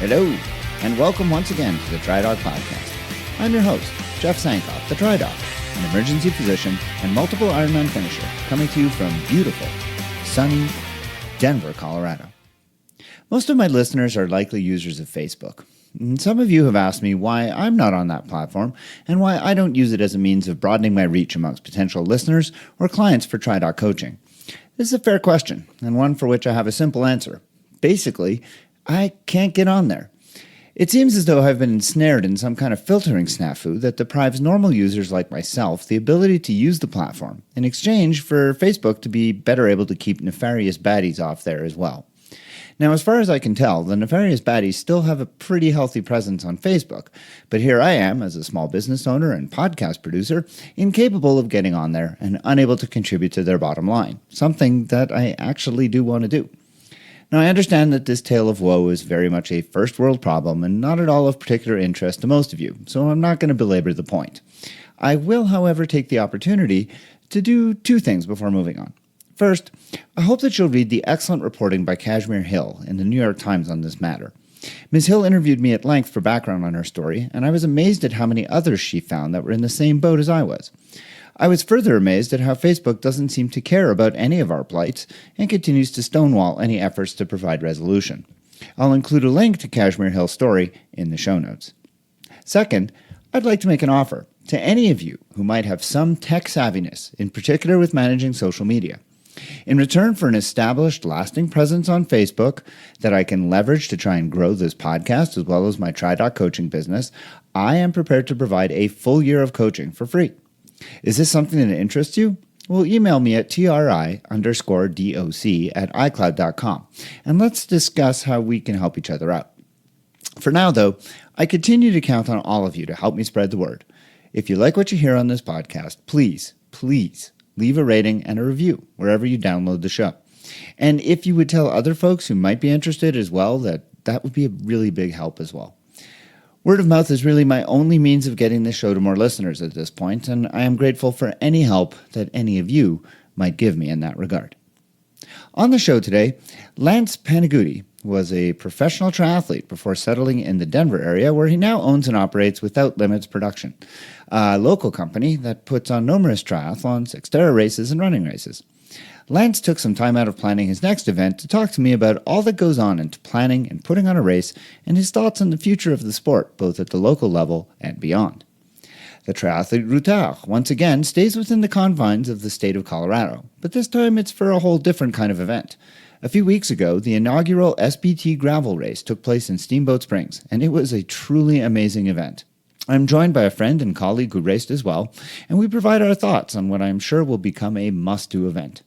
Hello, and welcome once again to the TriDoc podcast. I'm your host, Jeff Sankoff, the TriDoc, an emergency physician and multiple Ironman finisher, coming to you from beautiful, sunny Denver, Colorado. Most of my listeners are likely users of Facebook. And some of you have asked me why I'm not on that platform and why I don't use it as a means of broadening my reach amongst potential listeners or clients for TriDoc coaching. This is a fair question, and one for which I have a simple answer. Basically, I can't get on there. It seems as though I've been ensnared in some kind of filtering snafu that deprives normal users like myself the ability to use the platform in exchange for Facebook to be better able to keep nefarious baddies off there as well. Now, as far as I can tell, the nefarious baddies still have a pretty healthy presence on Facebook, but here I am, as a small business owner and podcast producer, incapable of getting on there and unable to contribute to their bottom line, something that I actually do want to do. Now, I understand that this tale of woe is very much a first world problem and not at all of particular interest to most of you, so I'm not going to belabor the point. I will, however, take the opportunity to do two things before moving on. First, I hope that you'll read the excellent reporting by Kashmir Hill in the New York Times on this matter. Ms. Hill interviewed me at length for background on her story, and I was amazed at how many others she found that were in the same boat as I was. I was further amazed at how Facebook doesn't seem to care about any of our plights and continues to stonewall any efforts to provide resolution. I'll include a link to Kashmir Hill's story in the show notes. Second, I'd like to make an offer to any of you who might have some tech savviness, in particular with managing social media. In return for an established, lasting presence on Facebook that I can leverage to try and grow this podcast as well as my TriDoc coaching business, I am prepared to provide a full year of coaching for free. Is this something that interests you? Well, email me at tri_doc@icloud.com, and let's discuss how we can help each other out. For now, though, I continue to count on all of you to help me spread the word. If you like what you hear on this podcast, please leave a rating and a review wherever you download the show. And if you would tell other folks who might be interested as well, that would be a really big help as well. Word of mouth is really my only means of getting this show to more listeners at this point, and I am grateful for any help that any of you might give me in that regard. On the show today, Lance Panigutti was a professional triathlete before settling in the Denver area, where he now owns and operates Without Limits Production, a local company that puts on numerous triathlons, Xterra races, and running races. Lance took some time out of planning his next event to talk to me about all that goes on into planning and putting on a race and his thoughts on the future of the sport, both at the local level and beyond. The Triathlete Routard once again stays within the confines of the state of Colorado, but this time it's for a whole different kind of event. A few weeks ago, the inaugural SBTGRVL race took place in Steamboat Springs, and it was a truly amazing event. I'm joined by a friend and colleague who raced as well, and we provide our thoughts on what I'm sure will become a must-do event.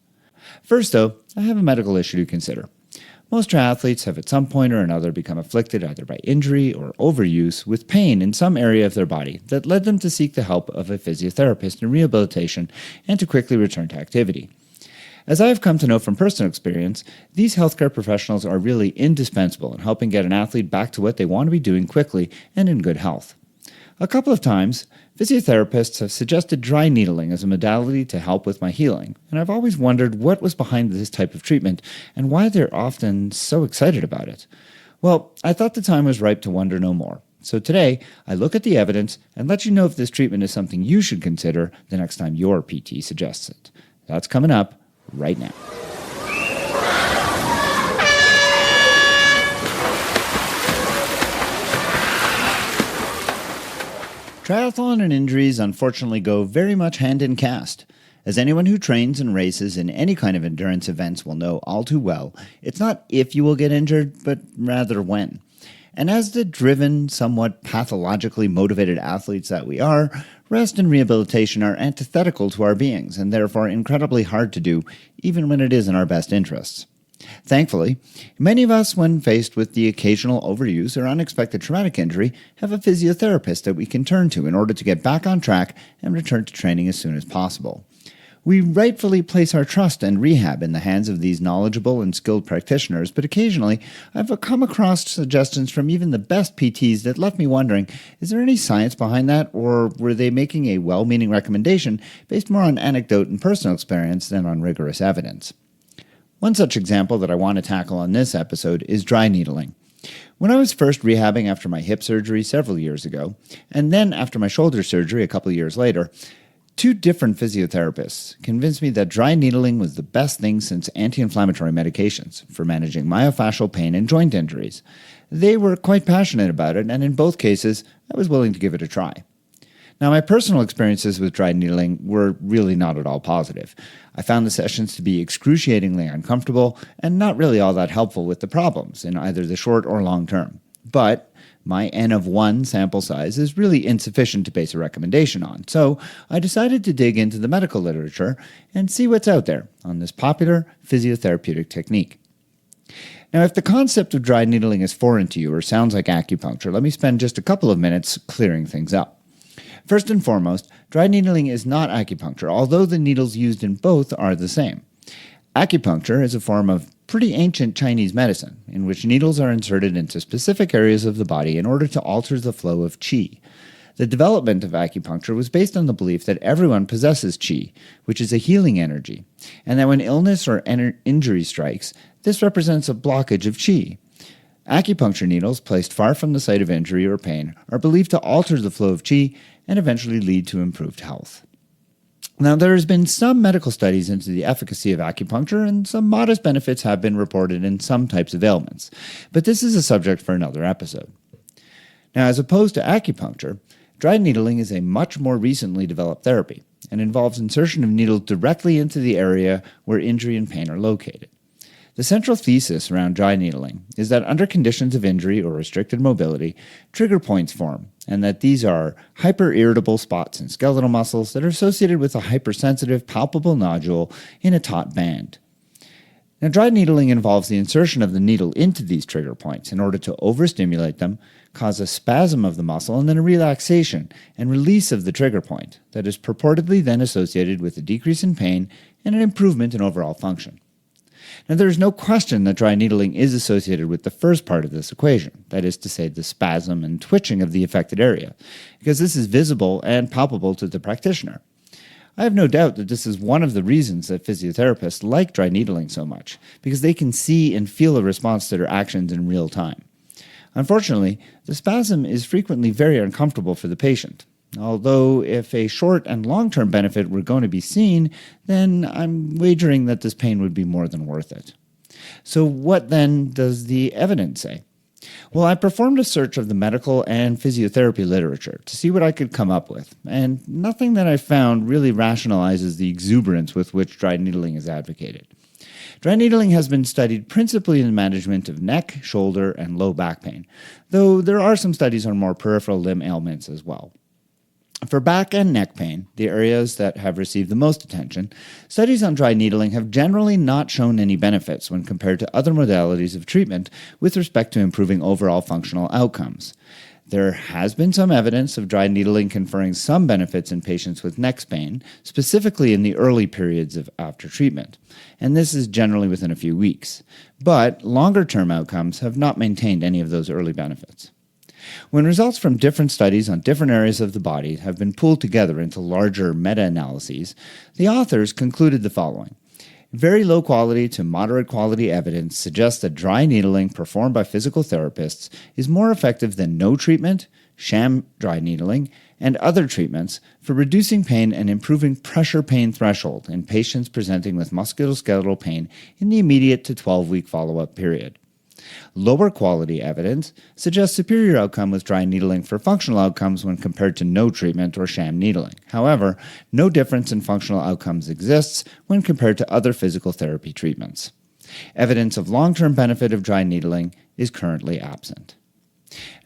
First, though, I have a medical issue to consider. Most triathletes have at some point or another become afflicted either by injury or overuse with pain in some area of their body that led them to seek the help of a physiotherapist in rehabilitation and to quickly return to activity. As I have come to know from personal experience, these healthcare professionals are really indispensable in helping get an athlete back to what they want to be doing quickly and in good health. A couple of times, physiotherapists have suggested dry needling as a modality to help with my healing, and I've always wondered what was behind this type of treatment and why they're often so excited about it. Well, I thought the time was ripe to wonder no more. So today, I look at the evidence and let you know if this treatment is something you should consider the next time your PT suggests it. That's coming up right now. Triathlon and injuries unfortunately go very much hand in cast. As anyone who trains and races in any kind of endurance events will know all too well, it's not if you will get injured, but rather when. And as the driven, somewhat pathologically motivated athletes that we are, rest and rehabilitation are antithetical to our beings and therefore incredibly hard to do, even when it is in our best interests. Thankfully, many of us, when faced with the occasional overuse or unexpected traumatic injury, have a physiotherapist that we can turn to in order to get back on track and return to training as soon as possible. We rightfully place our trust and rehab in the hands of these knowledgeable and skilled practitioners, but occasionally I've come across suggestions from even the best PTs that left me wondering, is there any science behind that, or were they making a well-meaning recommendation based more on anecdote and personal experience than on rigorous evidence? One such example that I want to tackle on this episode is dry needling. When I was first rehabbing after my hip surgery several years ago, and then after my shoulder surgery a couple years later, two different physiotherapists convinced me that dry needling was the best thing since anti-inflammatory medications for managing myofascial pain and joint injuries. They were quite passionate about it, and in both cases, I was willing to give it a try. Now, my personal experiences with dry needling were really not at all positive. I found the sessions to be excruciatingly uncomfortable and not really all that helpful with the problems in either the short or long term. But my N of 1 sample size is really insufficient to base a recommendation on, so I decided to dig into the medical literature and see what's out there on this popular physiotherapeutic technique. Now, if the concept of dry needling is foreign to you or sounds like acupuncture, let me spend just a couple of minutes clearing things up. First and foremost, dry needling is not acupuncture, although the needles used in both are the same. Acupuncture is a form of pretty ancient Chinese medicine, in which needles are inserted into specific areas of the body in order to alter the flow of qi. The development of acupuncture was based on the belief that everyone possesses qi, which is a healing energy, and that when illness or injury strikes, this represents a blockage of qi. Acupuncture needles placed far from the site of injury or pain are believed to alter the flow of qi and eventually lead to improved health. Now, there has been some medical studies into the efficacy of acupuncture, and some modest benefits have been reported in some types of ailments, but this is a subject for another episode. Now, as opposed to acupuncture, dry needling is a much more recently developed therapy and involves insertion of needles directly into the area where injury and pain are located. The central thesis around dry needling is that under conditions of injury or restricted mobility, trigger points form, and that these are hyper-irritable spots in skeletal muscles that are associated with a hypersensitive, palpable nodule in a taut band. Now, dry needling involves the insertion of the needle into these trigger points in order to overstimulate them, cause a spasm of the muscle, and then a relaxation and release of the trigger point that is purportedly then associated with a decrease in pain and an improvement in overall function. Now, there is no question that dry needling is associated with the first part of this equation, that is to say, the spasm and twitching of the affected area, because this is visible and palpable to the practitioner. I have no doubt that this is one of the reasons that physiotherapists like dry needling so much, because they can see and feel a response to their actions in real time. Unfortunately, the spasm is frequently very uncomfortable for the patient. Although if a short and long-term benefit were going to be seen, then I'm wagering that this pain would be more than worth it. So what then does the evidence say? Well, I performed a search of the medical and physiotherapy literature to see what I could come up with, and nothing that I found really rationalizes the exuberance with which dry needling is advocated. Dry needling has been studied principally in the management of neck, shoulder, and low back pain, though there are some studies on more peripheral limb ailments as well. For back and neck pain, the areas that have received the most attention, studies on dry needling have generally not shown any benefits when compared to other modalities of treatment with respect to improving overall functional outcomes. There has been some evidence of dry needling conferring some benefits in patients with neck pain, specifically in the early periods of after treatment, and this is generally within a few weeks. But longer-term outcomes have not maintained any of those early benefits. When results from different studies on different areas of the body have been pooled together into larger meta-analyses, the authors concluded the following. Very low quality to moderate quality evidence suggests that dry needling performed by physical therapists is more effective than no treatment, sham dry needling, and other treatments for reducing pain and improving pressure pain threshold in patients presenting with musculoskeletal pain in the immediate to 12-week follow-up period. Lower quality evidence suggests superior outcome with dry needling for functional outcomes when compared to no treatment or sham needling. However, no difference in functional outcomes exists when compared to other physical therapy treatments. Evidence of long-term benefit of dry needling is currently absent.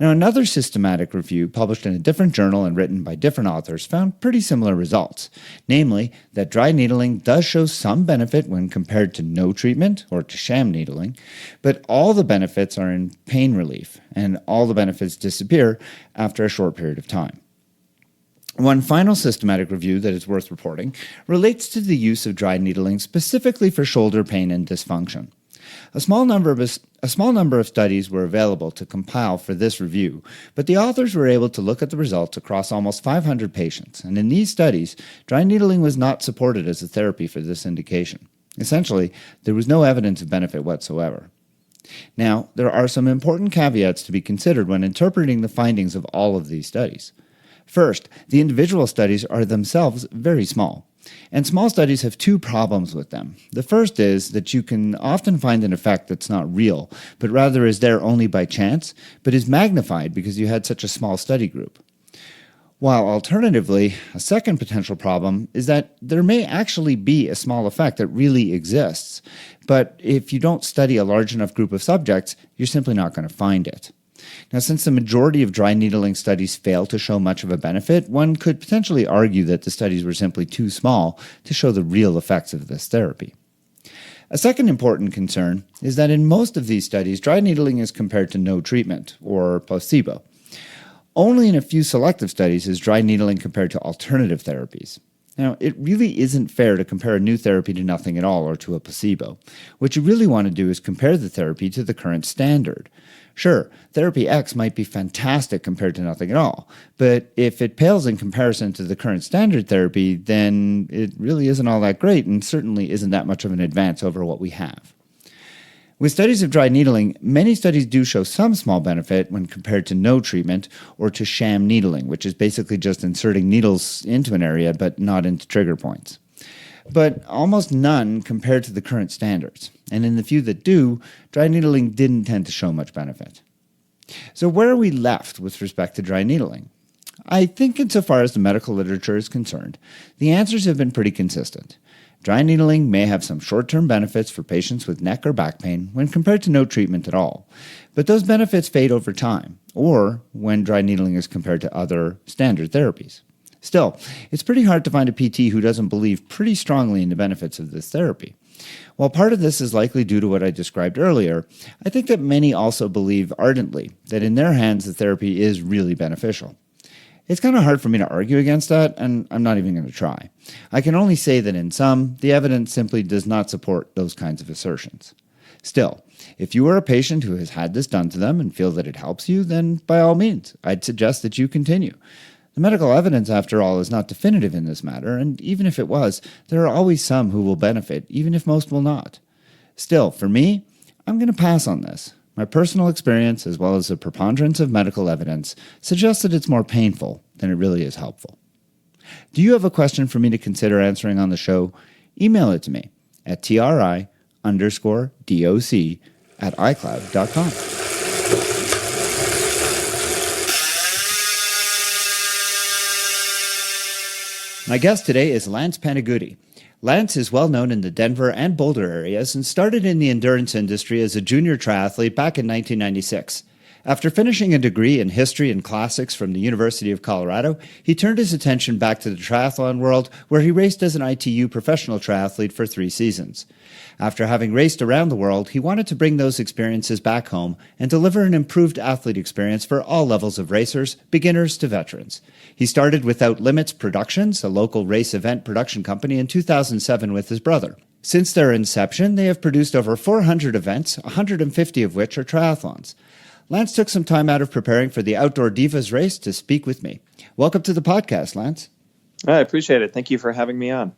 Now, another systematic review published in a different journal and written by different authors found pretty similar results, namely that dry needling does show some benefit when compared to no treatment or to sham needling, but all the benefits are in pain relief, and all the benefits disappear after a short period of time. One final systematic review that is worth reporting relates to the use of dry needling specifically for shoulder pain and dysfunction. A small number of studies were available to compile for this review, but the authors were able to look at the results across almost 500 patients, and in these studies, dry needling was not supported as a therapy for this indication. Essentially, there was no evidence of benefit whatsoever. Now, there are some important caveats to be considered when interpreting the findings of all of these studies. First, the individual studies are themselves very small. And small studies have two problems with them. The first is that you can often find an effect that's not real, but rather is there only by chance, but is magnified because you had such a small study group. While alternatively, a second potential problem is that there may actually be a small effect that really exists, but if you don't study a large enough group of subjects, you're simply not going to find it. Now, since the majority of dry needling studies fail to show much of a benefit, one could potentially argue that the studies were simply too small to show the real effects of this therapy. A second important concern is that in most of these studies, dry needling is compared to no treatment, or placebo. Only in a few selective studies is dry needling compared to alternative therapies. Now, it really isn't fair to compare a new therapy to nothing at all or to a placebo. What you really want to do is compare the therapy to the current standard. Sure, therapy X might be fantastic compared to nothing at all, but if it pales in comparison to the current standard therapy, then it really isn't all that great and certainly isn't that much of an advance over what we have. With studies of dry needling, many studies do show some small benefit when compared to no treatment or to sham needling, which is basically just inserting needles into an area but not into trigger points. But almost none compared to the current standards, and in the few that do, dry needling didn't tend to show much benefit. So where are we left with respect to dry needling? I think insofar as the medical literature is concerned, the answers have been pretty consistent. Dry needling may have some short-term benefits for patients with neck or back pain when compared to no treatment at all, but those benefits fade over time, or when dry needling is compared to other standard therapies. Still, it's pretty hard to find a PT who doesn't believe pretty strongly in the benefits of this therapy. While part of this is likely due to what I described earlier, I think that many also believe ardently that in their hands the therapy is really beneficial. It's kind of hard for me to argue against that, and I'm not even going to try. I can only say that in some, the evidence simply does not support those kinds of assertions. Still, if you are a patient who has had this done to them and feel that it helps you, then by all means, I'd suggest that you continue. The medical evidence, after all, is not definitive in this matter, and even if it was, there are always some who will benefit, even if most will not. Still, for me, I'm going to pass on this. My personal experience, as well as the preponderance of medical evidence, suggests that it's more painful than it really is helpful. Do you have a question for me to consider answering on the show? Email it to me at tri_doc@icloud.com. My guest today is Lance Panigutti. Lance is well known in the Denver and Boulder areas and started in the endurance industry as a junior triathlete back in 1996. After finishing a degree in history and classics from the University of Colorado, he turned his attention back to the triathlon world, where he raced as an ITU professional triathlete for 3 seasons. After having raced around the world, he wanted to bring those experiences back home and deliver an improved athlete experience for all levels of racers, beginners to veterans. He started Without Limits Productions, a local race event production company, in 2007 with his brother. Since their inception, they have produced over 400 events, 150 of which are triathlons. Lance took some time out of preparing for the Outdoor Divas race to speak with me. Welcome to the podcast, Lance. I appreciate it. Thank you for having me on.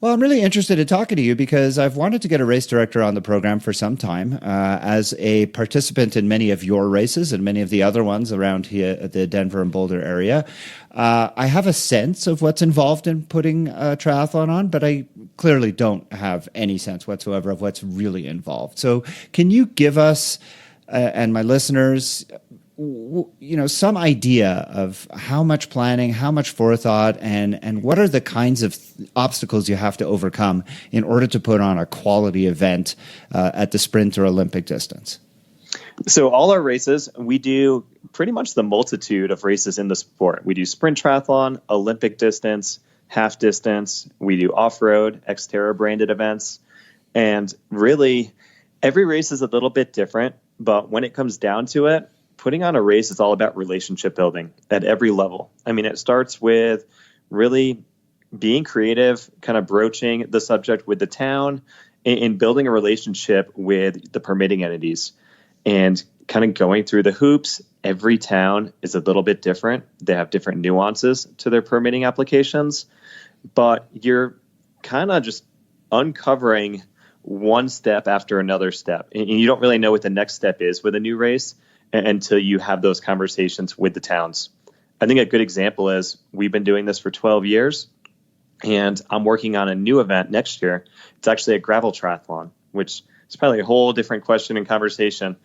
Well, I'm really interested in talking to you because I've wanted to get a race director on the program for some time. As a participant in many of your races and many of the other ones around here at the Denver and Boulder area, I have a sense of what's involved in putting a triathlon on, but I clearly don't have any sense whatsoever of what's really involved. So can you give us and my listeners, some idea of how much planning, how much forethought, and what are the kinds of obstacles you have to overcome in order to put on a quality event at the sprint or Olympic distance? So all our races, we do pretty much the multitude of races in the sport. We do sprint triathlon, Olympic distance, half distance. We do off-road, Xterra branded events. And really, every race is a little bit different. But when it comes down to it, putting on a race is all about relationship building at every level. I mean, it starts with really being creative, kind of broaching the subject with the town and building a relationship with the permitting entities and kind of going through the hoops. Every town is a little bit different. They have different nuances to their permitting applications, but you're kind of just uncovering one step after another step. And you don't really know what the next step is with a new race until you have those conversations with the towns. I think a good example is we've been doing this for 12 years, and I'm working on a new event next year. It's actually a gravel triathlon, which is probably a whole different question and conversation.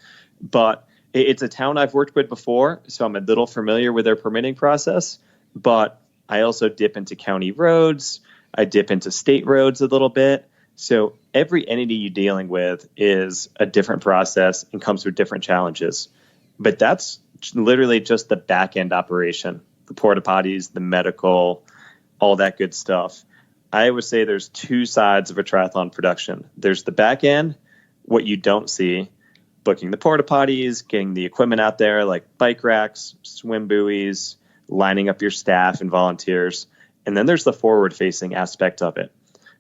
But it's a town I've worked with before, so I'm a little familiar with their permitting process. But I also dip into county roads. I dip into state roads a little bit. So every entity you're dealing with is a different process and comes with different challenges. But that's literally just the back end operation, the porta potties, the medical, all that good stuff. I would say there's two sides of a triathlon production. There's the back end, what you don't see, booking the porta potties, getting the equipment out there like bike racks, swim buoys, lining up your staff and volunteers. And then there's the forward facing aspect of it.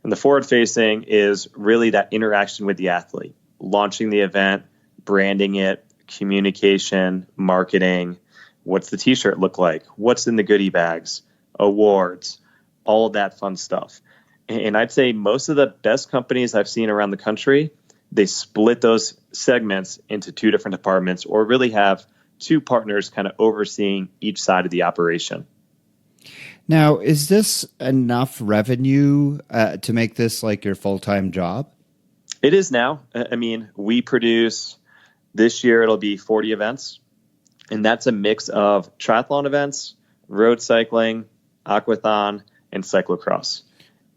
And the forward facing is really that interaction with the athlete, launching the event, branding it, communication, marketing. What's the t-shirt look like? What's in the goodie bags? Awards, all of that fun stuff. And I'd say most of the best companies I've seen around the country, they split those segments into two different departments or really have two partners kind of overseeing each side of the operation. Now, is this enough revenue to make this like your full-time job? It is now. I mean, we produce, this year it'll be 40 events, and that's a mix of triathlon events, road cycling, aquathon, and cyclocross.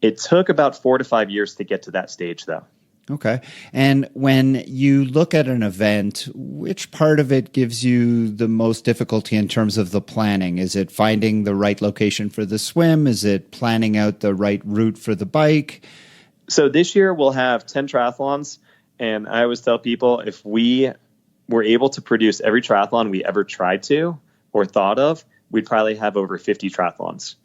It took about 4 to 5 years to get to that stage, though. Okay. And when you look at an event, which part of it gives you the most difficulty in terms of the planning? Is it finding the right location for the swim? Is it planning out the right route for the bike? So this year we'll have 10 triathlons. And I always tell people, if we were able to produce every triathlon we ever tried to or thought of, we'd probably have over 50 triathlons.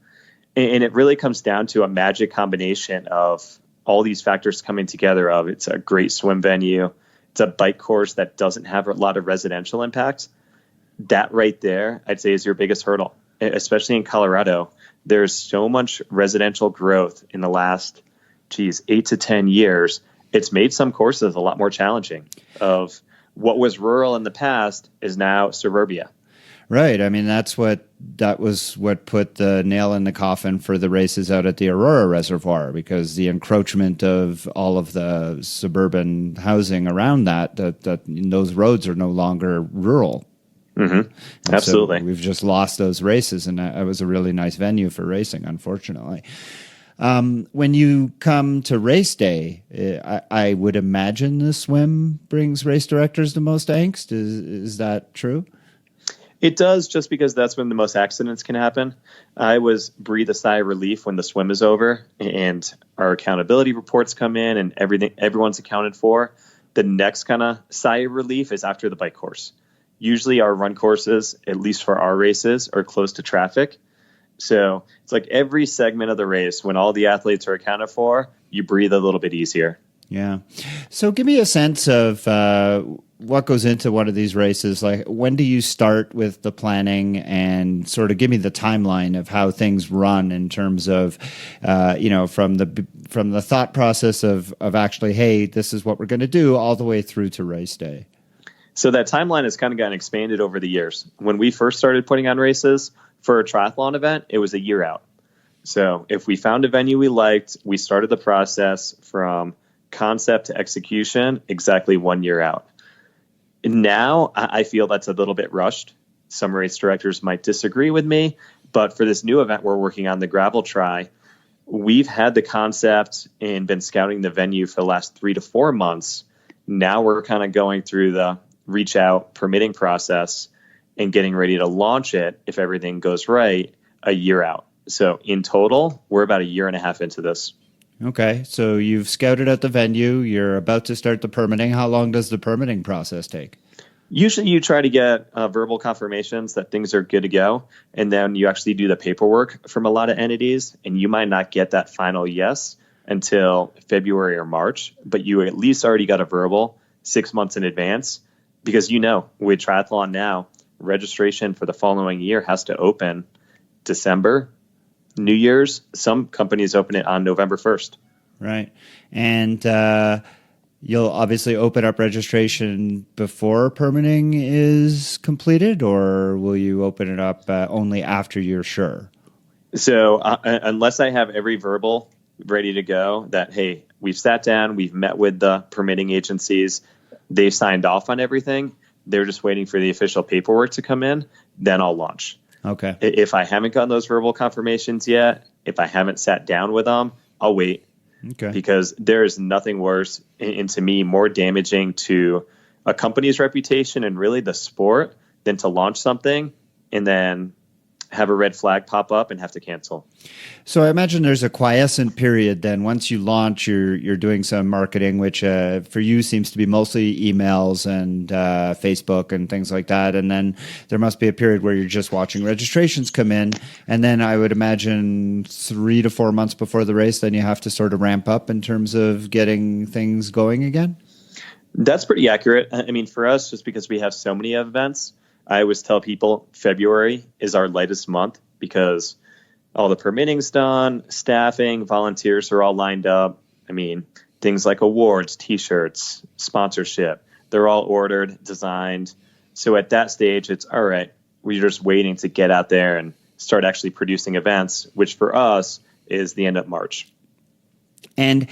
And it really comes down to a magic combination of all these factors coming together of it's a great swim venue. It's a bike course that doesn't have a lot of residential impact. That right there, I'd say, is your biggest hurdle, especially in Colorado. There's so much residential growth in the last, 8 to 10 years. It's made some courses a lot more challenging. Of what was rural in the past is now suburbia. Right. I mean, that was what put the nail in the coffin for the races out at the Aurora Reservoir, because the encroachment of all of the suburban housing around that those roads are no longer rural. Mm-hmm. Absolutely. So we've just lost those races, and it was a really nice venue for racing, unfortunately. When you come to race day, I would imagine the swim brings race directors the most angst. Is that true? It does, just because that's when the most accidents can happen. I always breathe a sigh of relief when the swim is over and our accountability reports come in and everyone's accounted for. The next kind of sigh of relief is after the bike course. Usually our run courses, at least for our races, are close to traffic. So it's like every segment of the race, when all the athletes are accounted for, you breathe a little bit easier. Yeah. So give me a sense of what goes into one of these races. Like, when do you start with the planning, and sort of give me the timeline of how things run in terms of, from the thought process of actually, hey, this is what we're going to do, all the way through to race day. So that timeline has kind of gotten expanded over the years. When we first started putting on races for a triathlon event, it was a year out. So if we found a venue we liked, we started the process from concept to execution exactly 1 year out. Now I feel that's a little bit rushed. Some race directors might disagree with me, but for this new event we're working on, the gravel tri, we've had the concept and been scouting the venue for the last 3 to 4 months. Now we're kind of going through the reach out permitting process and getting ready to launch it, if everything goes right, a year out. So in total, we're about 1.5 years into this. Okay, so you've scouted out the venue. You're about to start the permitting. How long does the permitting process take? Usually you try to get verbal confirmations that things are good to go, and then you actually do the paperwork from a lot of entities, and you might not get that final yes until February or March, but you at least already got a verbal 6 months in advance, because with triathlon now, registration for the following year has to open December, New Year's. Some companies open it on November 1st. Right. And You'll obviously open up registration before permitting is completed, or will you open it up only after you're sure? So unless I have every verbal ready to go that, hey, we've sat down, we've met with the permitting agencies, they've signed off on everything, they're just waiting for the official paperwork to come in, then I'll launch. Okay. If I haven't gotten those verbal confirmations yet, if I haven't sat down with them, I'll wait. Okay. Because there is nothing worse and to me more damaging to a company's reputation and really the sport than to launch something and then have a red flag pop up and have to cancel. So I imagine there's a quiescent period then. Once you launch, you're doing some marketing, which for you seems to be mostly emails and Facebook and things like that. And then there must be a period where you're just watching registrations come in. And then I would imagine 3 to 4 months before the race, then you have to sort of ramp up in terms of getting things going again? That's pretty accurate. I mean, for us, just because we have so many events, I always tell people February is our lightest month because all the permitting's done, staffing, volunteers are all lined up. I mean, things like awards, T-shirts, sponsorship, they're all ordered, designed. So at that stage, it's all right. We're just waiting to get out there and start actually producing events, which for us is the end of March. And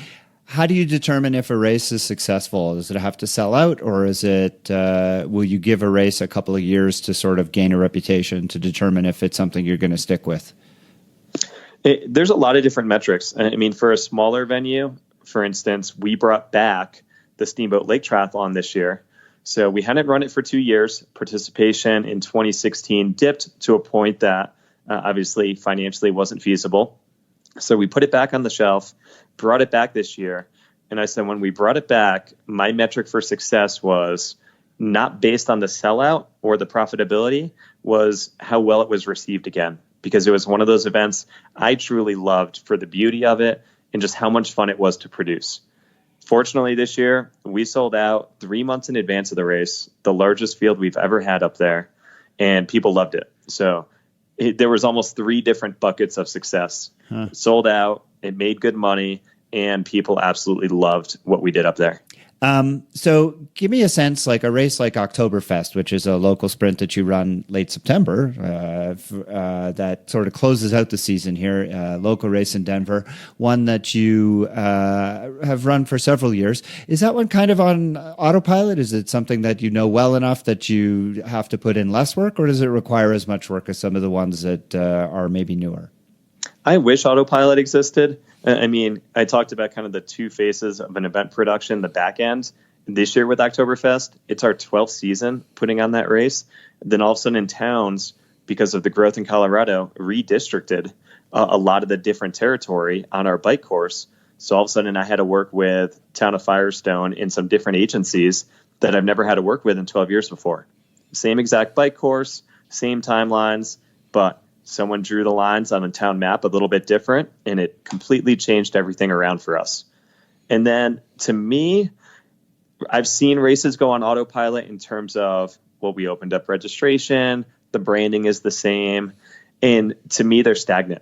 how do you determine if a race is successful? Does it have to sell out, or is it? Will you give a race a couple of years to sort of gain a reputation to determine if it's something you're going to stick with? There's a lot of different metrics. I mean, for a smaller venue, for instance, we brought back the Steamboat Lake Triathlon this year. So we hadn't run it for 2 years. Participation in 2016 dipped to a point that obviously financially wasn't feasible. So we put it back on the shelf, brought it back this year. And I said, when we brought it back, my metric for success was not based on the sellout or the profitability, was how well it was received again. Because it was one of those events I truly loved for the beauty of it and just how much fun it was to produce. Fortunately, this year, we sold out 3 months in advance of the race, the largest field we've ever had up there, and people loved it. So there was almost 3 different buckets of success. Sold out, it made good money, and people absolutely loved what we did up there. So give me a sense, like a race like Oktoberfest, which is a local sprint that you run late September, that sort of closes out the season here, local race in Denver, one that you have run for several years. Is that one kind of on autopilot? Is it something that you know well enough that you have to put in less work, or does it require as much work as some of the ones that are maybe newer? I wish autopilot existed. I mean, I talked about kind of the 2 phases of an event production, the back end. This year with Oktoberfest, it's our 12th season putting on that race. Then all of a sudden in towns, because of the growth in Colorado, redistricted a lot of the different territory on our bike course. So all of a sudden I had to work with Town of Firestone in some different agencies that I've never had to work with in 12 years before. Same exact bike course, same timelines, but someone drew the lines on a town map a little bit different, and it completely changed everything around for us. And then to me, I've seen races go on autopilot in terms of, well, we opened up registration, the branding is the same, and to me, they're stagnant.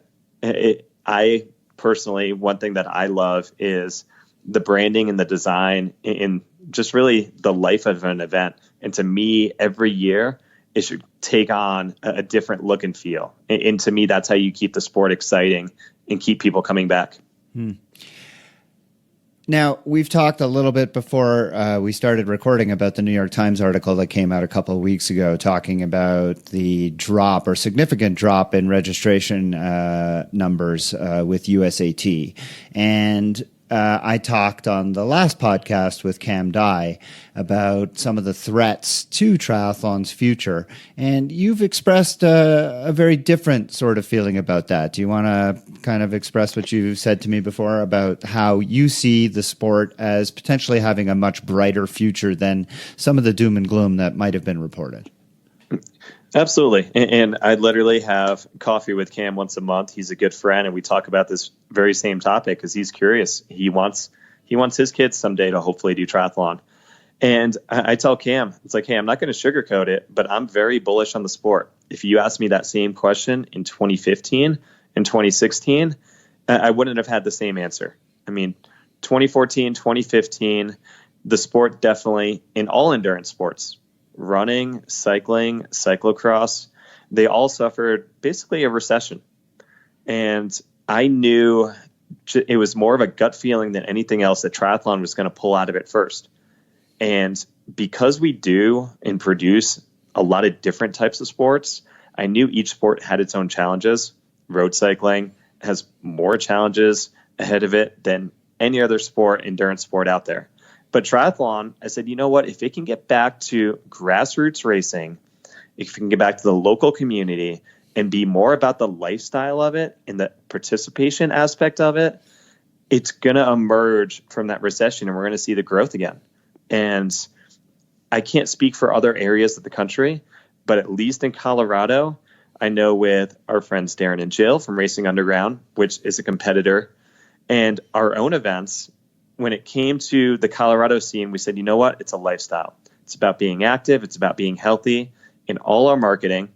I personally, one thing that I love is the branding and the design and just really the life of an event. And to me, every year, it should take on a different look and feel. And to me, that's how you keep the sport exciting and keep people coming back. Now, we've talked a little bit before we started recording about the New York Times article that came out a couple of weeks ago talking about the drop or significant drop in registration numbers with USAT. And I talked on the last podcast with Cam Dye about some of the threats to triathlon's future. And you've expressed a very different sort of feeling about that. Do you want to kind of express what you said to me before about how you see the sport as potentially having a much brighter future than some of the doom and gloom that might have been reported? Absolutely. And I literally have coffee with Cam once a month. He's a good friend, and we talk about this very same topic because he's curious. He wants his kids someday to hopefully do triathlon. And I tell Cam, it's like, hey, I'm not going to sugarcoat it, but I'm very bullish on the sport. If you asked me that same question in 2015 and 2016, I wouldn't have had the same answer. I mean, 2014, 2015, the sport definitely, in all endurance sports, running, cycling, cyclocross, they all suffered basically a recession. And I knew it was more of a gut feeling than anything else that triathlon was going to pull out of it first. And because we do and produce a lot of different types of sports, I knew each sport had its own challenges. Road cycling has more challenges ahead of it than any other sport, endurance sport out there. But triathlon, I said, you know what? If it can get back to grassroots racing, if it can get back to the local community and be more about the lifestyle of it and the participation aspect of it, it's going to emerge from that recession and we're going to see the growth again. And I can't speak for other areas of the country, but at least in Colorado, I know with our friends Darren and Jill from Racing Underground, which is a competitor, and our own events, when it came to the Colorado scene, we said, you know what? It's a lifestyle. It's about being active. It's about being healthy. And all our marketing,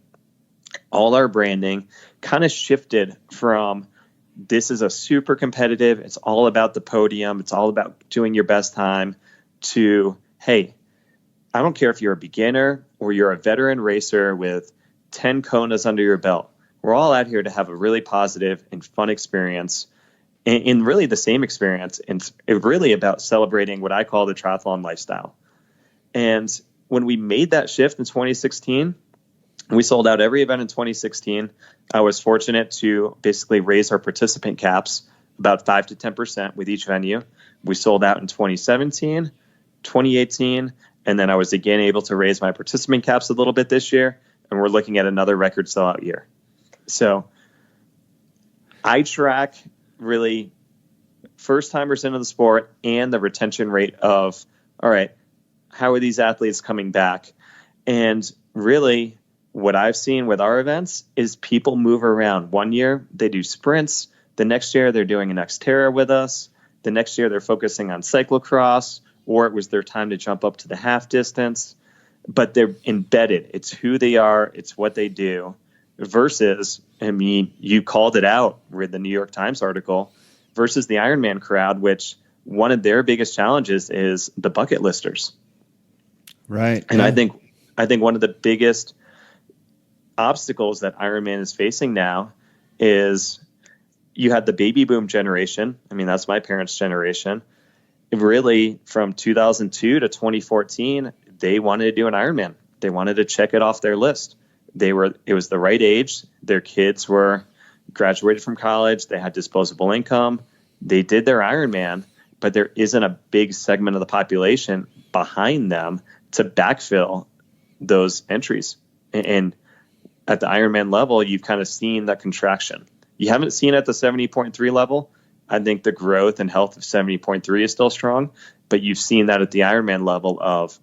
all our branding kind of shifted from this is a super competitive, it's all about the podium, it's all about doing your best time, to, hey, I don't care if you're a beginner or you're a veteran racer with 10 Konas under your belt. We're all out here to have a really positive and fun experience, and really the same experience. And it's really about celebrating what I call the triathlon lifestyle. And when we made that shift in 2016, we sold out every event in 2016. I was fortunate to basically raise our participant caps about 5 to 10% with each venue. We sold out in 2017, 2018, and then I was again able to raise my participant caps a little bit this year, and we're looking at another record sellout year. So I track really first timers into the sport and the retention rate of, all right, how are these athletes coming back? And really what I've seen with our events is people move around. One year they do sprints. The next year they're doing an Xterra with us. The next year they're focusing on cyclocross, or it was their time to jump up to the half distance. But they're embedded. It's who they are. It's what they do. Versus, I mean, you called it out with the New York Times article, versus the Ironman crowd, which one of their biggest challenges is the bucket listers. Right. And I think one of the biggest obstacles that Ironman is facing now is you had the baby boom generation. I mean, that's my parents' generation. Really, from 2002 to 2014, they wanted to do an Ironman. They wanted to check it off their list. It was the right age. Their kids were graduated from college. They had disposable income. They did their Ironman, but there isn't a big segment of the population behind them to backfill those entries. And at the Ironman level, you've kind of seen that contraction. You haven't seen it at the 70.3 level. I think the growth and health of 70.3 is still strong, but you've seen that at the Ironman level of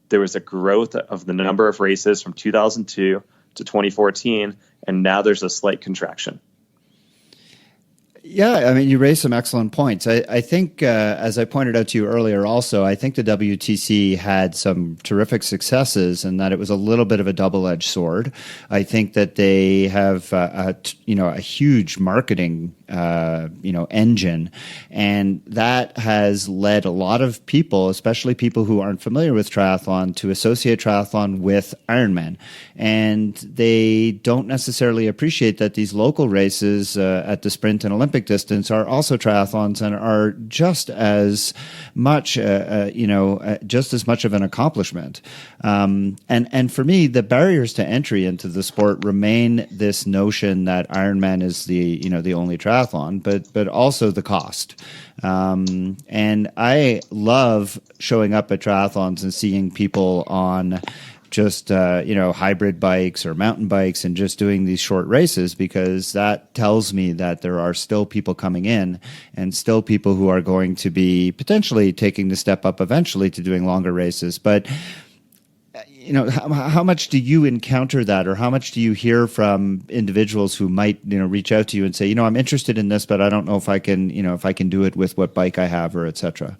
there was a growth of the number of races from 2002 to 2014, and now there's a slight contraction. Yeah, I mean, you raised some excellent points. I think, as I pointed out to you earlier also, I think the WTC had some terrific successes and that it was a little bit of a double-edged sword. I think that they have, a huge marketing, engine, and that has led a lot of people, especially people who aren't familiar with triathlon, to associate triathlon with Ironman. And they don't necessarily appreciate that these local races at the sprint and Olympic distance are also triathlons and are just as much, just as much of an accomplishment. And for me, the barriers to entry into the sport remain this notion that Ironman is the only triathlon, but also the cost. And I love showing up at triathlons and seeing people on just hybrid bikes or mountain bikes and just doing these short races, because that tells me that there are still people coming in and still people who are going to be potentially taking the step up eventually to doing longer races. But how much do you encounter that, or how much do you hear from individuals who might reach out to you and say, I'm interested in this, but I don't know if I can do it with what bike I have, or et cetera?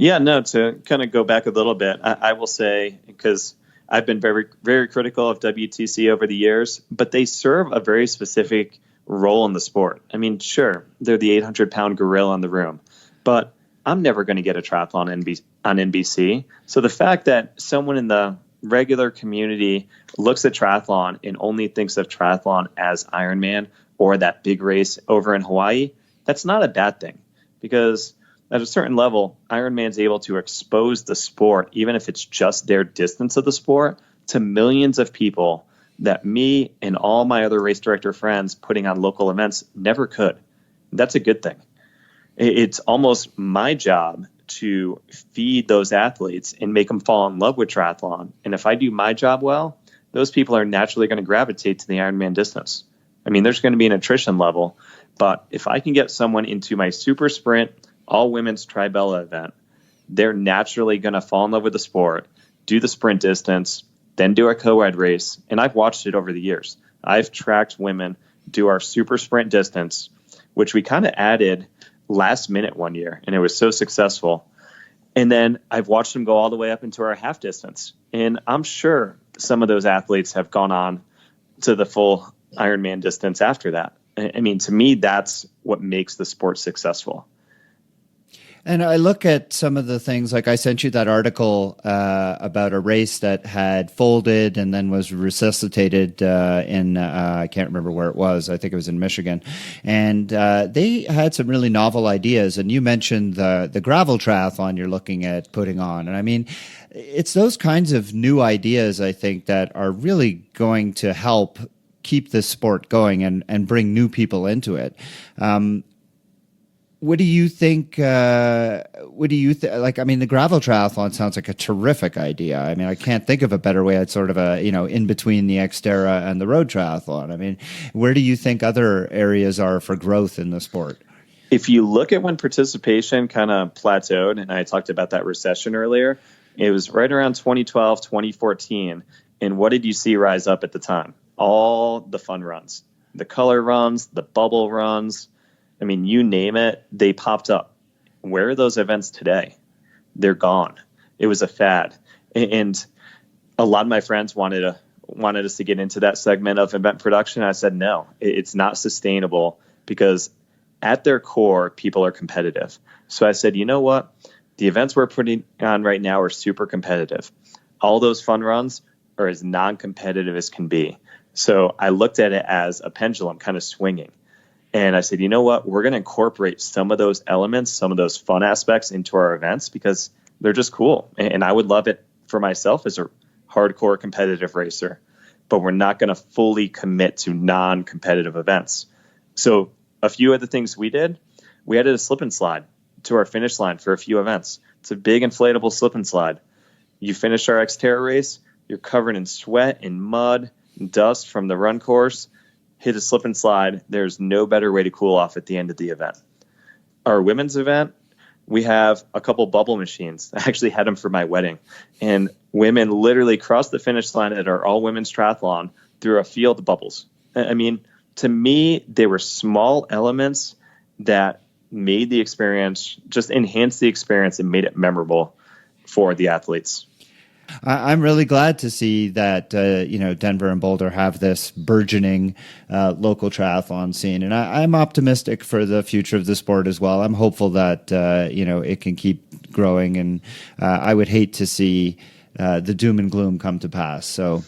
Yeah, no, to kind of go back a little bit, I will say, because I've been very, very critical of WTC over the years, but they serve a very specific role in the sport. I mean, sure, they're the 800-pound gorilla in the room, but I'm never going to get a triathlon on NBC. So the fact that someone in the regular community looks at triathlon and only thinks of triathlon as Ironman or that big race over in Hawaii, that's not a bad thing, because at a certain level, Ironman's able to expose the sport, even if it's just their distance of the sport, to millions of people that me and all my other race director friends putting on local events never could. That's a good thing. It's almost my job to feed those athletes and make them fall in love with triathlon. And if I do my job well, those people are naturally going to gravitate to the Ironman distance. I mean, there's going to be an attrition level, but if I can get someone into my super sprint, all women's Tribella event, they're naturally going to fall in love with the sport, do the sprint distance, then do a co-ed race. And I've watched it over the years. I've tracked women do our super sprint distance, which we kind of added last minute one year, and it was so successful. And then I've watched them go all the way up into our half distance. And I'm sure some of those athletes have gone on to the full Ironman distance after that. I mean, to me, that's what makes the sport successful. And I look at some of the things, like I sent you that article about a race that had folded and then was resuscitated I can't remember where it was. I think it was in Michigan. And they had some really novel ideas. And you mentioned the gravel triathlon you're looking at putting on. And I mean, it's those kinds of new ideas, I think, that are really going to help keep this sport going and bring new people into it. What do you think? Like, I mean, the gravel triathlon sounds like a terrific idea. I mean, I can't think of a better way. It's sort of in between the Xterra and the road triathlon. I mean, where do you think other areas are for growth in the sport? If you look at when participation kind of plateaued, and I talked about that recession earlier, it was right around 2012, 2014. And what did you see rise up at the time? All the fun runs, the color runs, the bubble runs. I mean, you name it, they popped up. Where are those events today? They're gone. It was a fad. And a lot of my friends wanted us to get into that segment of event production. I said, no, it's not sustainable, because at their core, people are competitive. So I said, you know what? The events we're putting on right now are super competitive. All those fun runs are as non-competitive as can be. So I looked at it as a pendulum kind of swinging. And I said, you know what? We're going to incorporate some of those elements, some of those fun aspects into our events, because they're just cool. And I would love it for myself as a hardcore competitive racer, but we're not going to fully commit to non-competitive events. So a few of the things we did, we added a slip and slide to our finish line for a few events. It's a big inflatable slip and slide. You finish our Xterra race, you're covered in sweat and mud and dust from the run course. Hit a slip and slide. There's no better way to cool off at the end of the event. Our women's event, we have a couple bubble machines. I actually had them for my wedding. And women literally crossed the finish line at our all-women's triathlon through a field of bubbles. I mean, to me, they were small elements that made the experience, just enhanced the experience and made it memorable for the athletes. I'm really glad to see that Denver and Boulder have this burgeoning local triathlon scene, and I'm optimistic for the future of the sport as well. I'm hopeful that it can keep growing, and I would hate to see the doom and gloom come to pass. So,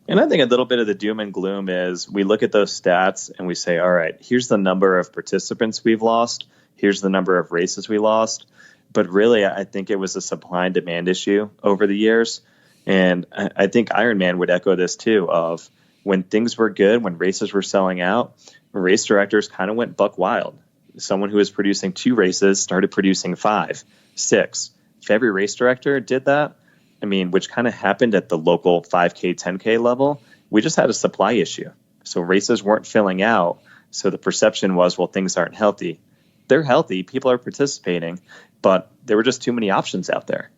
and I think a little bit of the doom and gloom is we look at those stats and we say, all right, here's the number of participants we've lost, here's the number of races we lost. But really, I think it was a supply and demand issue over the years. And I think Ironman would echo this too, of when things were good, when races were selling out, race directors kind of went buck wild. Someone who was producing 2 races started producing 5, 6. If every race director did that, I mean, which kind of happened at the local 5K, 10K level, we just had a supply issue. So races weren't filling out. So the perception was, well, things aren't healthy. They're healthy. People are participating, but there were just too many options out there.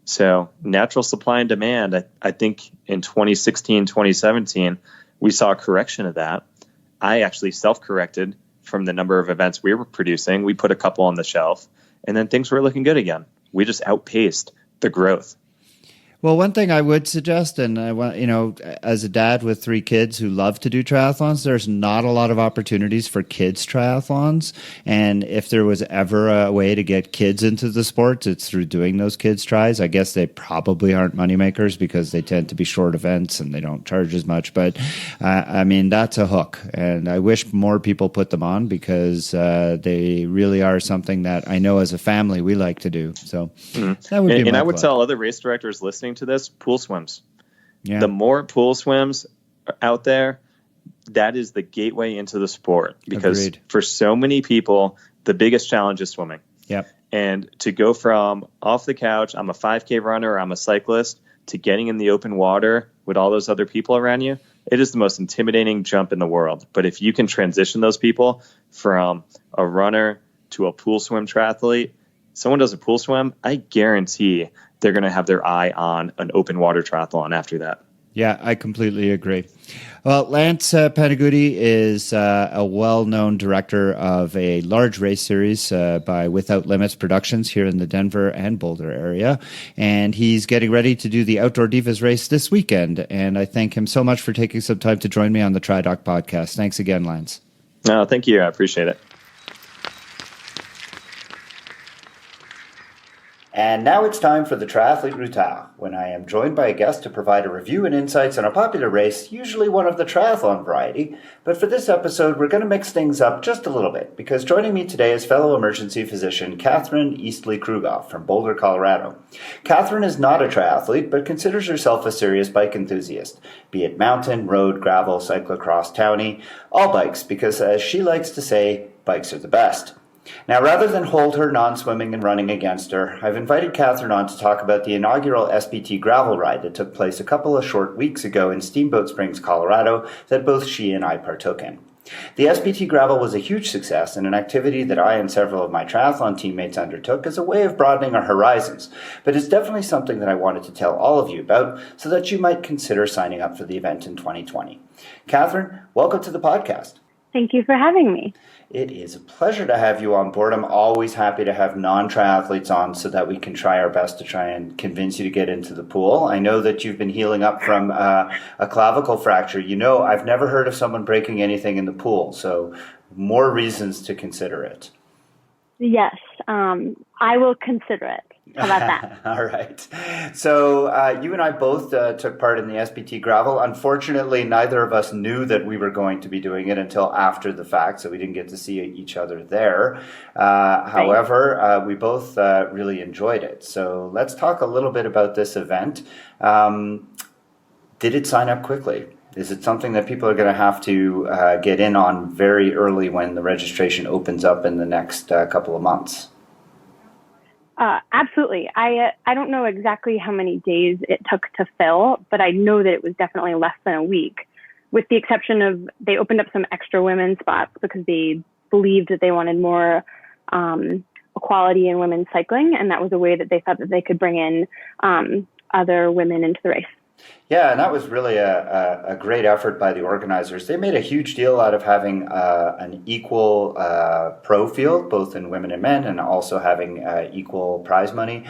So natural supply and demand, I think in 2016, 2017, we saw a correction of that. I actually self-corrected from the number of events we were producing. We put a couple on the shelf, and then things were looking good again. We just outpaced the growth. Well, one thing I would suggest, and I want, as a dad with 3 kids who love to do triathlons, there's not a lot of opportunities for kids triathlons. And if there was ever a way to get kids into the sports, it's through doing those kids tries. I guess they probably aren't moneymakers because they tend to be short events and they don't charge as much. But I mean, that's a hook. And I wish more people put them on because they really are something that I know as a family we like to do. So that would be and my I would plug. tell other race directors listening to this, pool swims. Yeah. The more pool swims out there, that is the gateway into the sport, because Agreed. For so many people, the biggest challenge is swimming. Yep. And to go from off the couch, I'm a 5K runner, I'm a cyclist, to getting in the open water with all those other people around you, it is the most intimidating jump in the world. But if you can transition those people from a runner to a pool swim triathlete, someone does a pool swim, I guarantee they're going to have their eye on an open water triathlon after that. Yeah, I completely agree. Well, Lance Panigutti is a well-known director of a large race series by Without Limits Productions here in the Denver and Boulder area. And he's getting ready to do the Outdoor Divas race this weekend. And I thank him so much for taking some time to join me on the TriDoc podcast. Thanks again, Lance. No, thank you. I appreciate it. And now it's time for the Triathlete Routard, when I am joined by a guest to provide a review and insights on a popular race, usually one of the triathlon variety. But for this episode, we're going to mix things up just a little bit, because joining me today is fellow emergency physician Catherine Eastley-Krugoff from Boulder, Colorado. Catherine is not a triathlete, but considers herself a serious bike enthusiast, be it mountain, road, gravel, cyclocross, townie, all bikes, because as she likes to say, bikes are the best. Now, rather than hold her non-swimming and running against her, I've invited Catherine on to talk about the inaugural SBT gravel ride that took place a couple of short weeks ago in Steamboat Springs, Colorado, that both she and I partook in. The SBT gravel was a huge success and an activity that I and several of my triathlon teammates undertook as a way of broadening our horizons, but it's definitely something that I wanted to tell all of you about so that you might consider signing up for the event in 2020. Catherine, welcome to the podcast. Thank you for having me. It is a pleasure to have you on board. I'm always happy to have non-triathletes on so that we can try our best to try and convince you to get into the pool. I know that you've been healing up from a clavicle fracture. You know, I've never heard of someone breaking anything in the pool, so more reasons to consider it. Yes, I will consider it. How about that? All right. So you and I both took part in the SBT gravel. Unfortunately, neither of us knew that we were going to be doing it until after the fact, so we didn't get to see each other there. However, we both really enjoyed it. So let's talk a little bit about this event. Did it sign up quickly? Is it something that people are going to have to get in on very early when the registration opens up in the next couple of months? Absolutely. I don't know exactly how many days it took to fill, but I know that it was definitely less than a week, with the exception of they opened up some extra women's spots because they believed that they wanted more equality in women's cycling, and that was a way that they thought that they could bring in other women into the race. Yeah, and that was really a great effort by the organizers. They made a huge deal out of having an equal pro field, both in women and men, and also having equal prize money.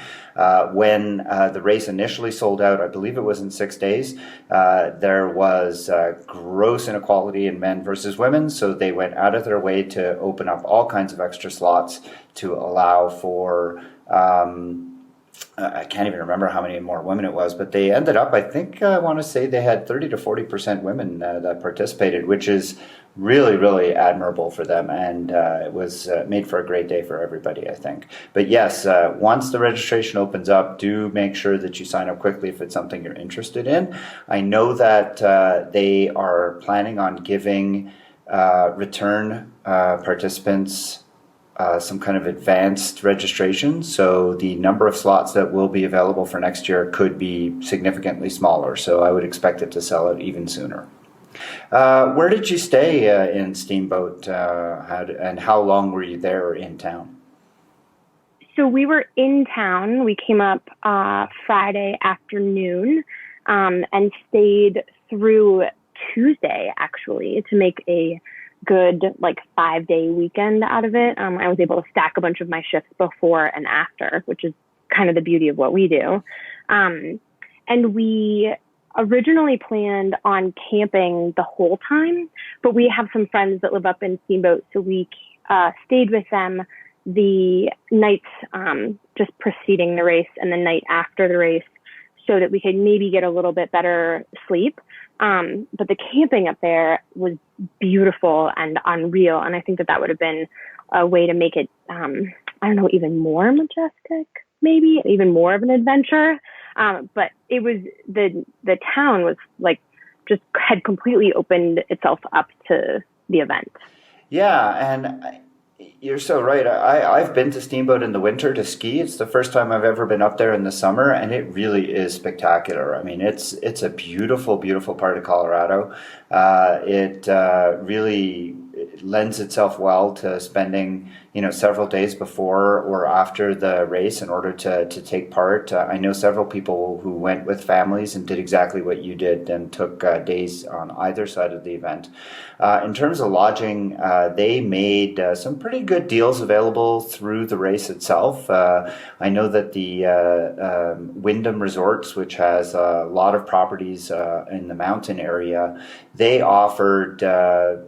When the race initially sold out, I believe it was in 6 days, there was gross inequality in men versus women, so they went out of their way to open up all kinds of extra slots to allow for... I can't even remember how many more women it was, but they ended up, I want to say they had 30 to 40% women that participated, which is really, really admirable for them. And it was made for a great day for everybody, I think. But yes, once the registration opens up, do make sure that you sign up quickly if it's something you're interested in. I know that they are planning on giving return participants some kind of advanced registration, so the number of slots that will be available for next year could be significantly smaller, so I would expect it to sell out even sooner. Where did you stay in Steamboat, and how long were you there in town? So we were in town. We came up Friday afternoon and stayed through Tuesday, actually, to make a good 5-day weekend out of it. I was able to stack a bunch of my shifts before and after, which is kind of the beauty of what we do. And And we originally planned on camping the whole time, but we have some friends that live up in Steamboat, so we stayed with them the nights just preceding the race and the night after the race, so that we could maybe get a little bit better sleep. But the camping up there was beautiful and unreal, and I think that would have been a way to make it, even more majestic, maybe even more of an adventure. But it was the town was like just had completely opened itself up to the event. Yeah, and you're so right. I've been to Steamboat in the winter to ski. It's the first time I've ever been up there in the summer, and it really is spectacular. I mean, it's a beautiful, beautiful part of Colorado. It really lends itself well to spending, several days before or after the race in order to take part. I know several people who went with families and did exactly what you did and took days on either side of the event. In terms of lodging, they made some pretty good deals available through the race itself. I know that the Wyndham Resorts, which has a lot of properties in the mountain area, they offered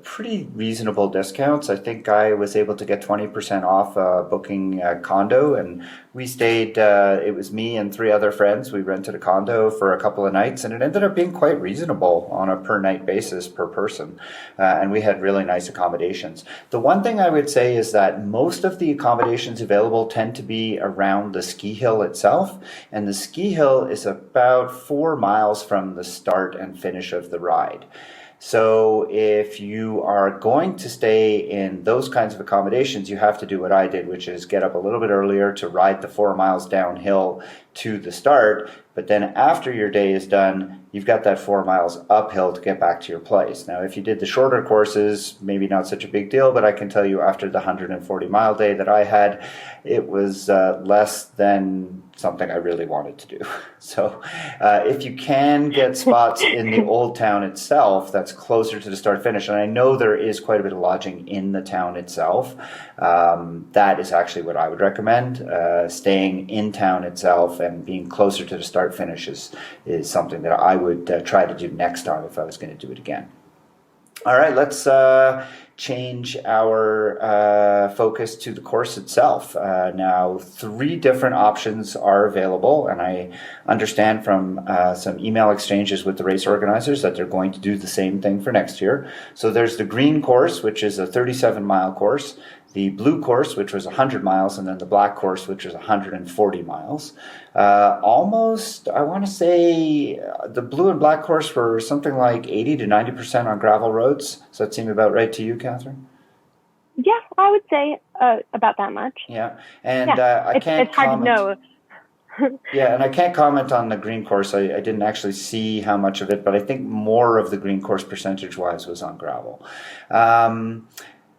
pretty reasonable discounts. I think I was able to get 20% off booking a condo, and we stayed, it was me and 3 other friends. We rented a condo for a couple of nights, and it ended up being quite reasonable on a per night basis per person. And we had really nice accommodations. The one thing I would say is that most of the accommodations available tend to be around the ski hill itself, and the ski hill is about 4 miles from the start and finish of the ride. So if you are going to stay in those kinds of accommodations, you have to do what I did, which is get up a little bit earlier to ride the 4 miles downhill to the start. But then after your day is done, you've got that 4 miles uphill to get back to your place. Now, if you did the shorter courses, maybe not such a big deal, but I can tell you after the 140-mile day that I had, it was less than something I really wanted to do. So if you can get spots in the old town itself that's closer to the start finish, and I know there is quite a bit of lodging in the town itself, that is actually what I would recommend. Staying in town itself and being closer to the start finish is something that I would try to do next time if I was going to do it again. All right, let's change our focus to the course itself. Now, 3 different options are available, and I understand from some email exchanges with the race organizers that they're going to do the same thing for next year. So there's the green course, which is a 37-mile course, the blue course, which was 100 miles, and then the black course, which was 140 miles. Almost, I want to say, the blue and black course were something like 80 to 90% on gravel roads. Does that seem about right to you, Catherine? Yeah, I would say about that much. Yeah, and yeah. I can't it's hard comment. to know. Yeah, and I can't comment on the green course. I didn't actually see how much of it, but I think more of the green course percentage-wise was on gravel.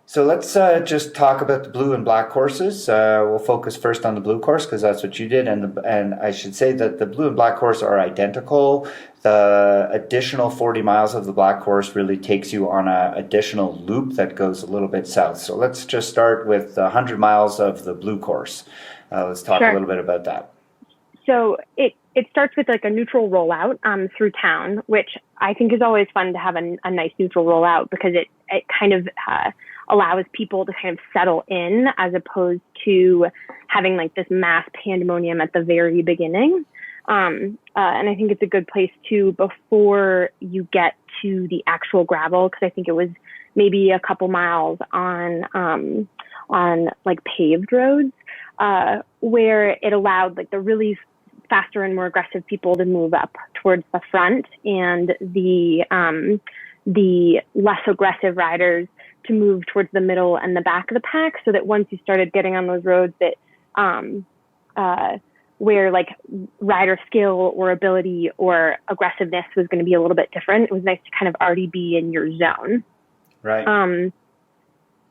So let's just talk about the blue and black courses. We'll focus first on the blue course because that's what you did, and I should say that the blue and black course are identical. The additional 40 miles of the black course really takes you on an additional loop that goes a little bit south. So let's just start with 100 miles of the blue course. Let's talk a little bit about that. So it starts with like a neutral rollout through town, which I think is always fun to have a nice neutral rollout because it kind of allows people to kind of settle in as opposed to having like this mass pandemonium at the very beginning. And I think it's a good place too before you get to the actual gravel, because I think it was maybe a couple miles on like paved roads, where it allowed like the really faster and more aggressive people to move up towards the front, and the less aggressive riders to move towards the middle and the back of the pack, so that once you started getting on those roads that where like rider skill or ability or aggressiveness was going to be a little bit different, it was nice to kind of already be in your zone. Right.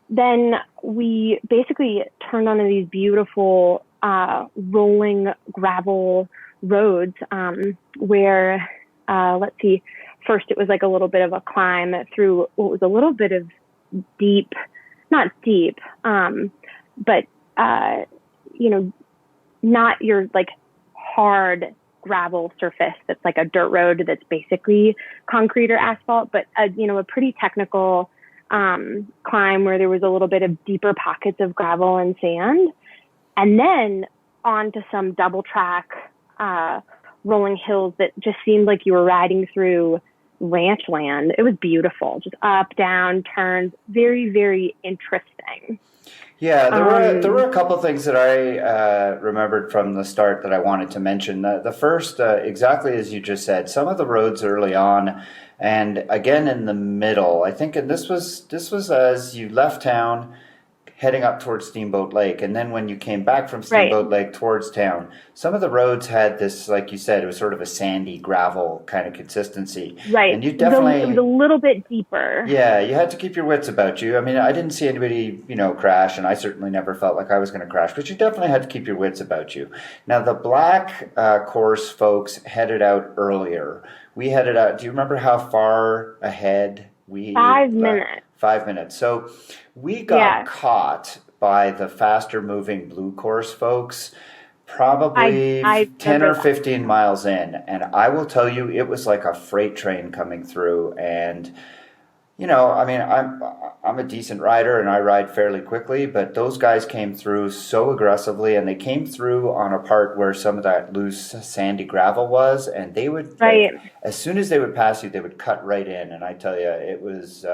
Then we basically turned onto these beautiful rolling gravel roads where, let's see, first it was like a little bit of a climb through what was a little bit of not deep, but, not your like hard gravel surface that's like a dirt road that's basically concrete or asphalt, but a pretty technical climb where there was a little bit of deeper pockets of gravel and sand, and then onto some double track rolling hills that just seemed like you were riding through ranch land. It was beautiful, just up, down, turns, very, very interesting. Yeah, there were a couple of things that I remembered from the start that I wanted to mention. The first, exactly as you just said, some of the roads early on, and again in the middle. I think, and this was as you left town, heading up towards Steamboat Lake, and then when you came back from Steamboat Lake towards town, some of the roads had this, like you said, it was sort of a sandy gravel kind of consistency. Right. And you definitely it was a little bit deeper. Yeah, you had to keep your wits about you. I mean, I didn't see anybody, crash, and I certainly never felt like I was going to crash, but you definitely had to keep your wits about you. Now, the black course folks headed out earlier. We headed out. Do you remember how far ahead we? 5 minutes. 5 minutes. So we got caught by the faster moving blue course folks probably I 10 or 15 miles in. And I will tell you, it was like a freight train coming through. And, I mean, I'm a decent rider and I ride fairly quickly, but those guys came through so aggressively, and they came through on a part where some of that loose sandy gravel was, and they would, as soon as they would pass you, they would cut right in. And I tell you, it was,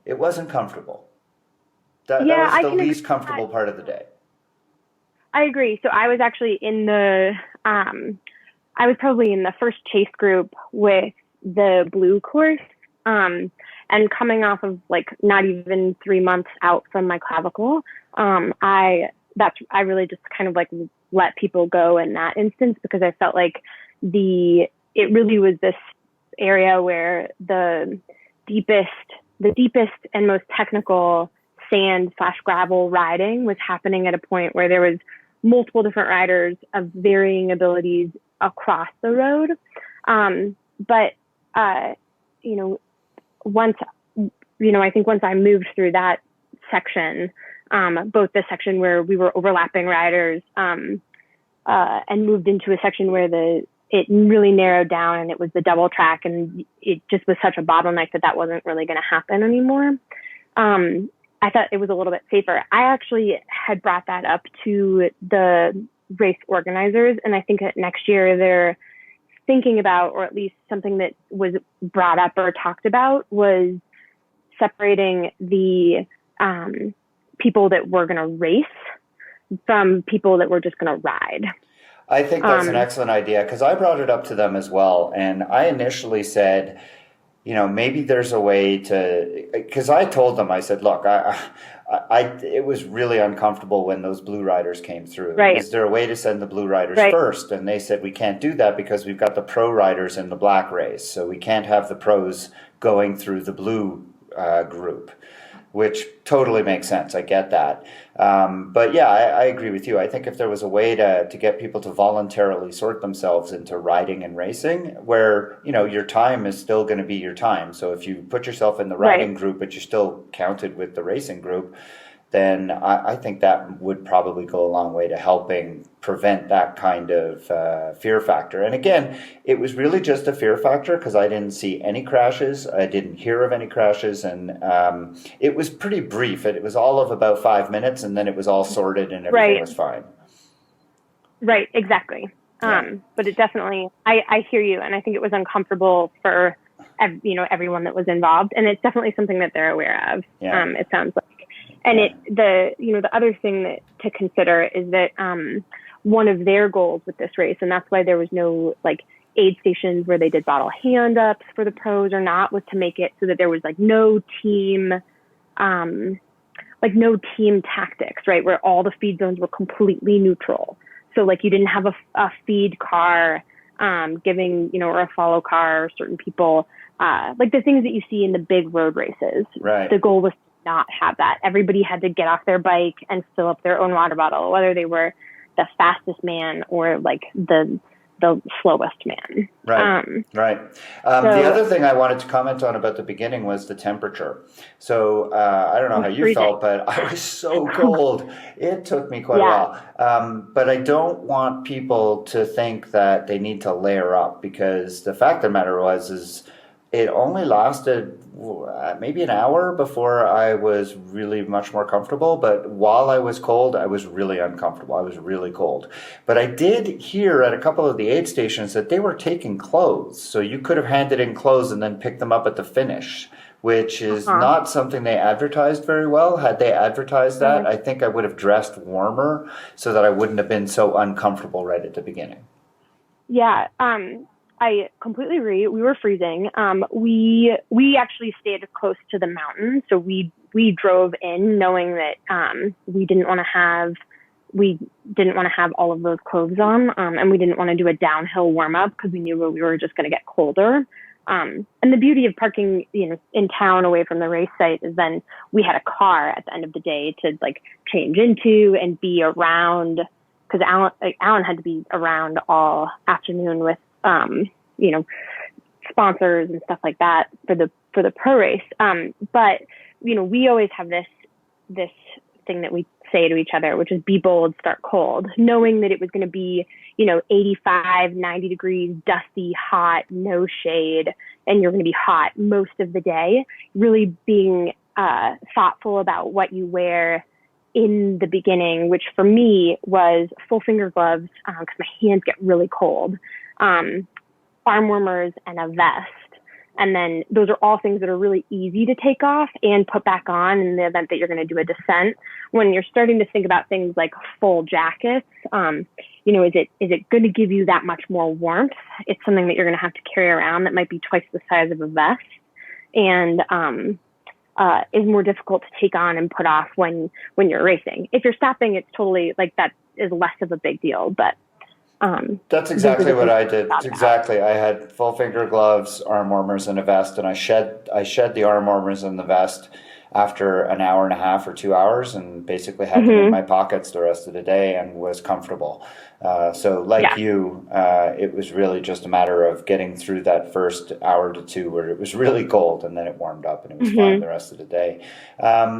it wasn't comfortable. That was the least comfortable part of the day. I agree. So I was actually I was probably in the first chase group with the blue course, and coming off of like not even 3 months out from my clavicle, I really just kind of like let people go in that instance, because I felt like it really was this area where the deepest and most technical sand/gravel riding was happening at a point where there was multiple different riders of varying abilities across the road. I think once I moved through that section, both the section where we were overlapping riders, and moved into a section where it really narrowed down, and it was the double track, and it just was such a bottleneck that wasn't really going to happen anymore. I thought it was a little bit safer. I actually had brought that up to the race organizers, and I think that next year they're thinking about, or at least something that was brought up or talked about, was separating the people that were going to race from people that were just going to ride. I think that's an excellent idea, because I brought it up to them as well. And I initially said, maybe there's a way to, because I told them, I said, look, it was really uncomfortable when those blue riders came through. Right. Is there a way to send the blue riders first? And they said, we can't do that because we've got the pro riders in the black race. So we can't have the pros going through the blue group, which totally makes sense. I get that. But yeah, I agree with you. I think if there was a way to get people to voluntarily sort themselves into riding and racing, where, your time is still going to be your time. So if you put yourself in the riding group, but you're still counted with the racing group, then I think that would probably go a long way to helping prevent that kind of fear factor. And again, it was really just a fear factor because I didn't see any crashes. I didn't hear of any crashes. And it was pretty brief. It was all of about 5 minutes, and then it was all sorted and everything was fine. Right, exactly. Yeah. But it definitely, I hear you. And I think it was uncomfortable for, everyone that was involved. And it's definitely something that they're aware of. Yeah. It sounds like. And the other thing to consider is that one of their goals with this race, and that's why there was no aid stations where they did bottle hand ups for the pros or not, was to make it so that there was no team tactics, right? Where all the feed zones were completely neutral. So you didn't have a feed car giving, or a follow car or certain people, the things that you see in the big road races. Right. The goal was not have that. Everybody had to get off their bike and fill up their own water bottle, whether they were the fastest man or the the slowest man. Right, right. The other thing I wanted to comment on about the beginning was the temperature. So I don't know how you freezing. felt, but I was so cold. It took me quite a while. But I don't want people to think that they need to layer up, because the fact of the matter is it only lasted maybe an hour before I was really much more comfortable. But while I was cold, I was really uncomfortable. I was really cold. But I did hear at a couple of the aid stations that they were taking clothes. So you could have handed in clothes and then picked them up at the finish, which is not something they advertised very well. Had they advertised that, I think I would have dressed warmer so that I wouldn't have been so uncomfortable right at the beginning. Yeah. I completely agree. We were freezing. We actually stayed close to the mountain, so we drove in knowing that we didn't want to have all of those clothes on, and we didn't want to do a downhill warm up because we knew we were just going to get colder. And the beauty of parking, in town away from the race site is then we had a car at the end of the day to like change into and be around, because Alan had to be around all afternoon with sponsors and stuff like that for the pro race. But we always have this thing that we say to each other, which is be bold, start cold, knowing that it was going to be, 85, 90 degrees, dusty, hot, no shade, and you're going to be hot most of the day. Really being thoughtful about what you wear in the beginning, which for me was full finger gloves, because my hands get really cold, arm warmers, and a vest. And then those are all things that are really easy to take off and put back on in the event that you're going to do a descent. When you're starting to think about things like full jackets, is it going to give you that much more warmth? It's something that you're going to have to carry around that might be twice the size of a vest, and is more difficult to take on and put off when you're racing. If you're stopping, it's totally like that is less of a big deal, but that's exactly what I did. Exactly. I had full finger gloves, arm warmers, and a vest, and I shed the arm warmers and the vest after an hour and a half or 2 hours, and basically had them in my pockets the rest of the day and was comfortable. You, it was really just a matter of getting through that first hour to two where it was really cold, and then it warmed up and it was fine the rest of the day.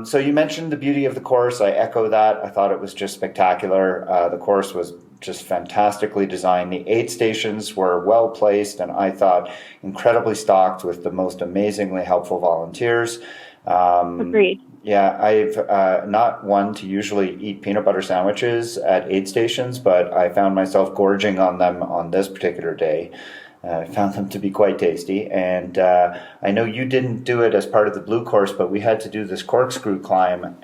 So you mentioned the beauty of the course. I echo that. I thought it was just spectacular. The course was just fantastically designed. The aid stations were well placed, and I thought incredibly stocked with the most amazingly helpful volunteers. Agreed. Yeah, I've not one to usually eat peanut butter sandwiches at aid stations, but I found myself gorging on them on this particular day. I found them to be quite tasty, and I know you didn't do it as part of the blue course, but we had to do this corkscrew climb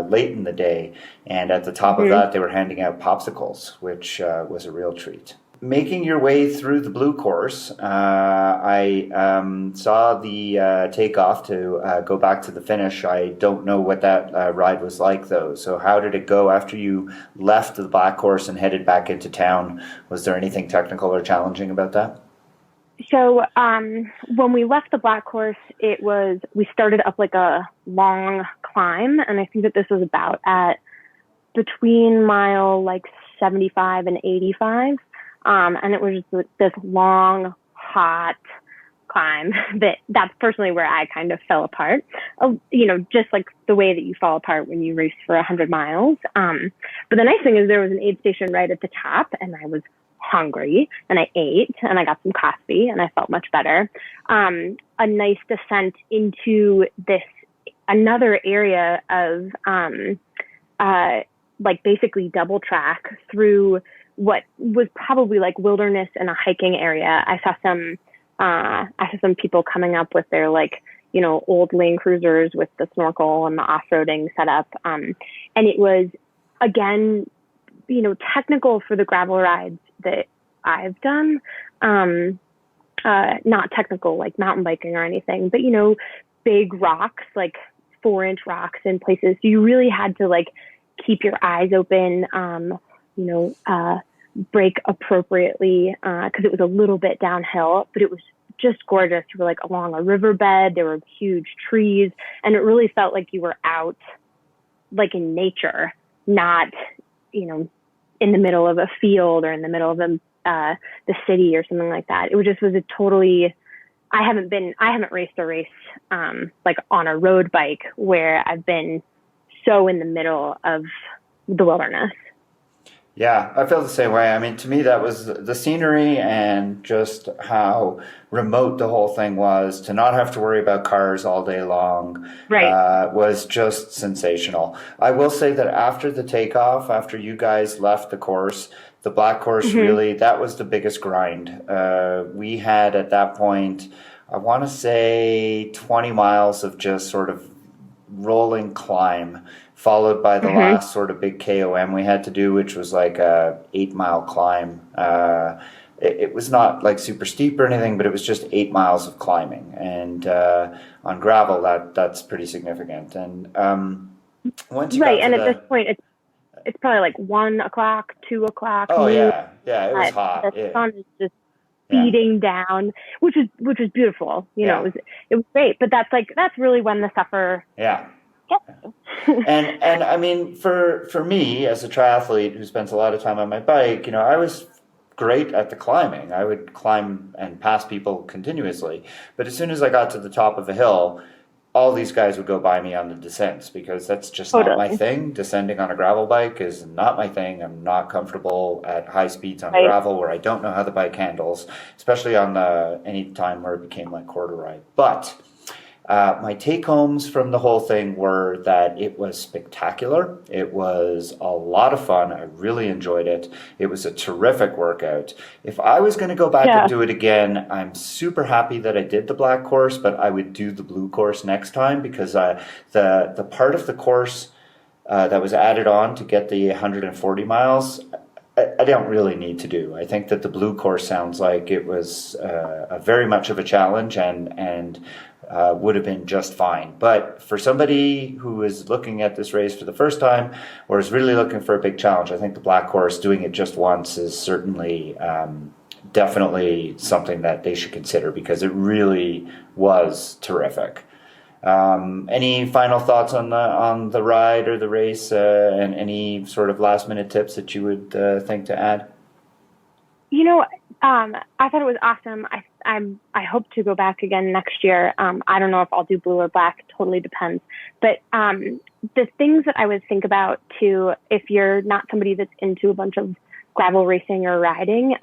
late in the day, and at the top of that they were handing out popsicles, which was a real treat. Making your way through the blue course, I saw the takeoff to go back to the finish. I don't know what that ride was like, though. So how did it go after you left the black course and headed back into town? Was there anything technical or challenging about that? So when we left the black course, we started up like a long climb, and I think that this was about at between mile like 75 and 85. And it was just this long, hot climb that's personally where I kind of fell apart, just like the way that you fall apart when you race for 100 miles. But the nice thing is there was an aid station right at the top, and I was hungry, and I ate, and I got some coffee, and I felt much better. A nice descent into another area of like basically double track through what was probably like wilderness and a hiking area. I saw some people coming up with their old Land Cruisers with the snorkel and the off-roading setup. And it was, again, technical for the gravel rides that I've done. Not technical like mountain biking or anything, but, big rocks, like 4-inch rocks in places. So you really had to keep your eyes open, brake appropriately, because it was a little bit downhill, but it was just gorgeous. You were along a riverbed. There were huge trees, and it really felt like you were out in nature, not, in the middle of a field or in the middle of the city or something like that. It was a totally, I haven't raced a race, like on a road bike where I've been so in the middle of the wilderness. Yeah, I feel the same way. I mean, to me, that was the scenery and just how remote the whole thing was. To not have to worry about cars all day long, Right. was just sensational. I will say that after the takeoff, after you guys left the course, the black course really, that was the biggest grind. We had at that point, I want to say 20 miles of just sort of rolling climb, followed by the last sort of big KOM we had to do, which was like a 8 mile climb. It was not like super steep or anything, but it was just 8 miles of climbing. And on gravel, that's pretty significant. And once you Right. got And to at this point, it's probably like 1 o'clock, 2 o'clock. oh yeah, it was hot. The sun is just beating down, which is beautiful. You know, it was great. But that's really when the suffer. Yeah. and I mean, for me as a triathlete who spends a lot of time on my bike, I was great at the climbing. I would climb and pass people continuously. But as soon as I got to the top of a hill, all these guys would go by me on the descents because that's just not my thing. Descending on a gravel bike is not my thing. I'm not comfortable at high speeds on gravel where I don't know how the bike handles, especially on any time where it became like corduroy. But my take-homes from the whole thing were that it was spectacular. It was a lot of fun. I really enjoyed it. It was a terrific workout. If I was going to go back and do it again, I'm super happy that I did the black course, but I would do the blue course next time because the part of the course that was added on to get the 140 miles, I don't really need to do. I think that the blue course sounds like it was a very much of a challenge and would have been just fine. But for somebody who is looking at this race for the first time or is really looking for a big challenge, I think the black course, doing it just once, is certainly definitely something that they should consider because it really was terrific. Any final thoughts on the ride or the race, and any sort of last minute tips that you would think to add? I thought it was awesome. I hope to go back again next year. I don't know if I'll do blue or black. It totally depends. But the things that I would think about too, if you're not somebody that's into a bunch of gravel racing or riding,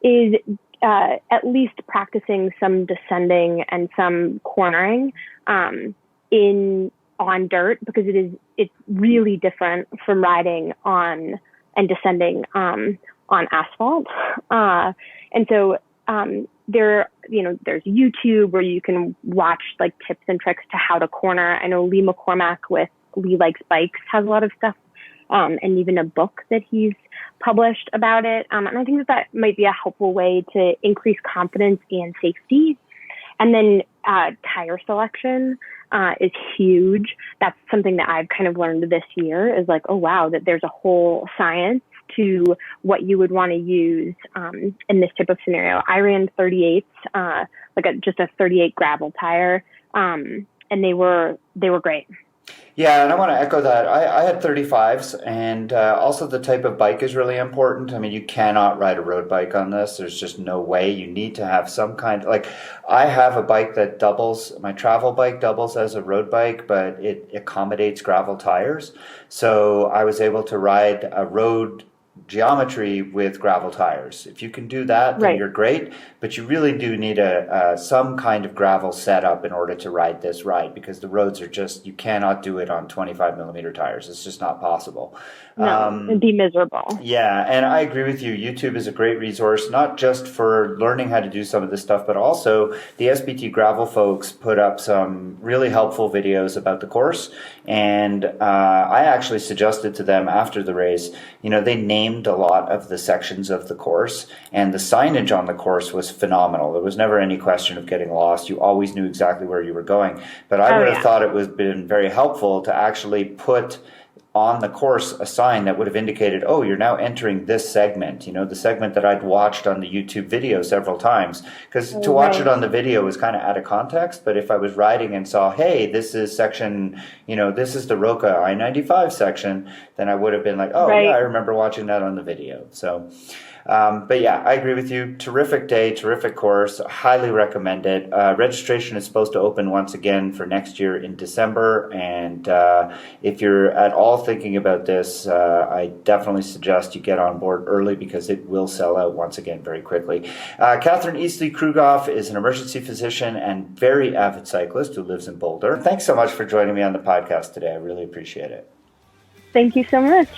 is at least practicing some descending and some cornering on dirt, because it's really different from riding on and descending on asphalt. And so there's YouTube where you can watch like tips and tricks to how to corner. I know Lee McCormack with Lee Likes Bikes has a lot of stuff, and even a book that he's published about it. And I think that might be a helpful way to increase confidence and safety. And then tire selection is huge. That's something that I've kind of learned this year, is like, oh wow, that there's a whole science to what you would want to use in this type of scenario. I ran 38s, just a 38 gravel tire, and they were great. Yeah, and I want to echo that. I had 35s, and also the type of bike is really important. I mean, you cannot ride a road bike on this. There's just no way. You need to have some kind, like, I have a bike that doubles, my travel bike doubles as a road bike, but it accommodates gravel tires. So I was able to ride a road geometry with gravel tires. If you can do that, then you're great, but you really do need some kind of gravel setup in order to ride this ride, because the roads are just, you cannot do it on 25 millimeter tires. It's just not possible. No, it'd be miserable. Yeah, and I agree with you. YouTube is a great resource, not just for learning how to do some of this stuff, but also the SBT Gravel folks put up some really helpful videos about the course. And I actually suggested to them after the race, they named a lot of the sections of the course, and the signage on the course was phenomenal. There was never any question of getting lost. You always knew exactly where you were going. But I would have thought it would have been very helpful to actually put on the course a sign that would have indicated, oh, you're now entering this segment, the segment that I'd watched on the YouTube video several times. Because to watch it on the video was kind of out of context, but if I was riding and saw, hey, this is section, this is the Roca I-95 section, then I would have been like, oh, yeah, I remember watching that on the video. So But yeah, I agree with you. Terrific day, terrific course. Highly recommend it. Registration is supposed to open once again for next year in December. And if you're at all thinking about this, I definitely suggest you get on board early because it will sell out once again very quickly. Catherine Eastley Krugoff is an emergency physician and very avid cyclist who lives in Boulder. Thanks so much for joining me on the podcast today. I really appreciate it. Thank you so much.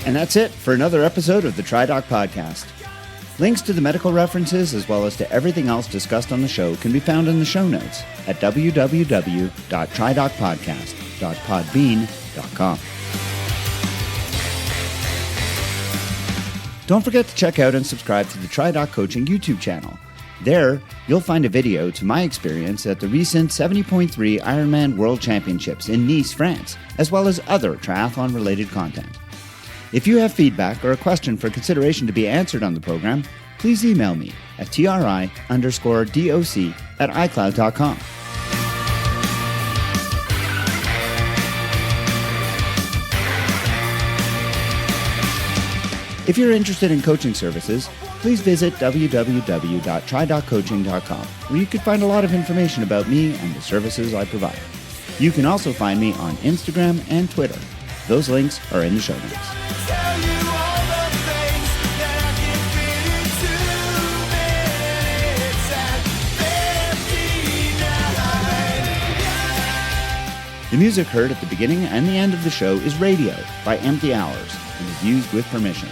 And that's it for another episode of the TriDoc podcast. Links to the medical references as well as to everything else discussed on the show can be found in the show notes at www.tridocpodcast.podbean.com. Don't forget to check out and subscribe to the TriDoc Coaching YouTube channel. There, you'll find a video to my experience at the recent 70.3 Ironman World Championships in Nice, France, as well as other triathlon-related content. If you have feedback or a question for consideration to be answered on the program, please email me at tri_doc@icloud.com. If you're interested in coaching services, please visit www.tridoccoaching.com, where you can find a lot of information about me and the services I provide. You can also find me on Instagram and Twitter. Those links are in the show notes. The music heard at the beginning and the end of the show is Radio by Empty Hours and is used with permission.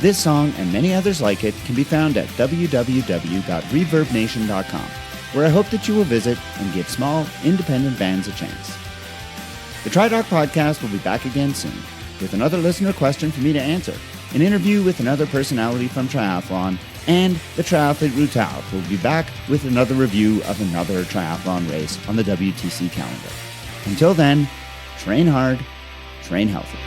This song and many others like it can be found at www.reverbnation.com, where I hope that you will visit and give small, independent bands a chance. The TriDoc podcast will be back again soon with another listener question for me to answer, an interview with another personality from triathlon, and the Triathlete Routard will be back with another review of another triathlon race on the WTC calendar. Until then, train hard, train healthy.